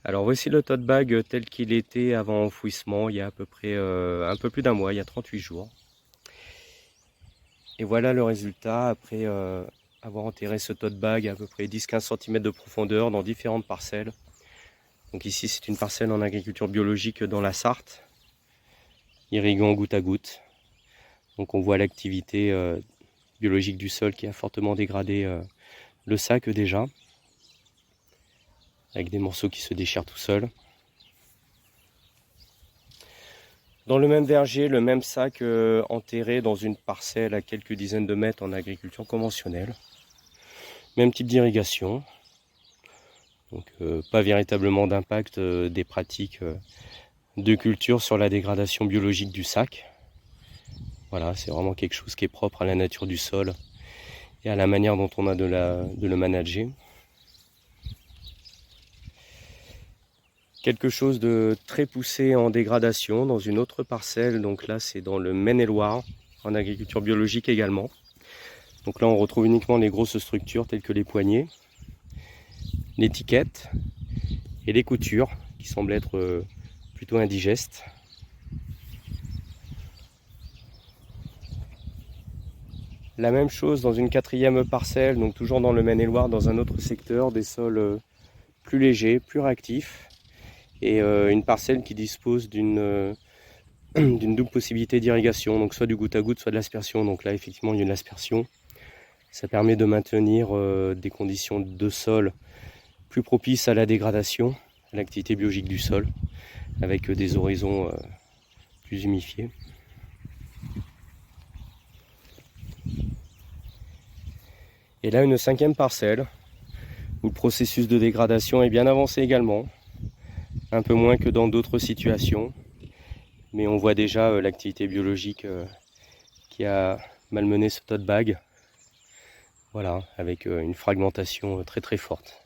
Alors voici le tote bag tel qu'il était avant enfouissement, il y a à peu près un peu plus d'un mois, il y a 38 jours. Et voilà le résultat après avoir enterré ce tote bag à peu près 10-15 cm de profondeur dans différentes parcelles. Donc ici c'est une parcelle en agriculture biologique dans la Sarthe, irriguant goutte à goutte. Donc on voit l'activité biologique du sol qui a fortement dégradé le sac déjà, avec des morceaux qui se déchirent tout seuls. Dans le même verger, le même sac enterré dans une parcelle à quelques dizaines de mètres en agriculture conventionnelle. Même type d'irrigation. Donc pas véritablement d'impact des pratiques de culture sur la dégradation biologique du sac. Voilà, c'est vraiment quelque chose qui est propre à la nature du sol et à la manière dont on a de le manager. Quelque chose de très poussé en dégradation dans une autre parcelle, donc là c'est dans le Maine-et-Loire, en agriculture biologique également. Donc là on retrouve uniquement les grosses structures telles que les poignées, l'étiquette et les coutures qui semblent être plutôt indigestes. La même chose dans une quatrième parcelle, donc toujours dans le Maine-et-Loire, dans un autre secteur, des sols plus légers, plus réactifs, et une parcelle qui dispose d'une double possibilité d'irrigation, donc soit du goutte à goutte, soit de l'aspersion. Donc là effectivement il y a une aspersion, ça permet de maintenir des conditions de sol plus propices à la dégradation, à l'activité biologique du sol, avec des horizons plus humifiés. Et là une cinquième parcelle, où le processus de dégradation est bien avancé également, un peu moins que dans d'autres situations, mais on voit déjà l'activité biologique qui a malmené ce tote bag. Voilà, avec une fragmentation très très forte.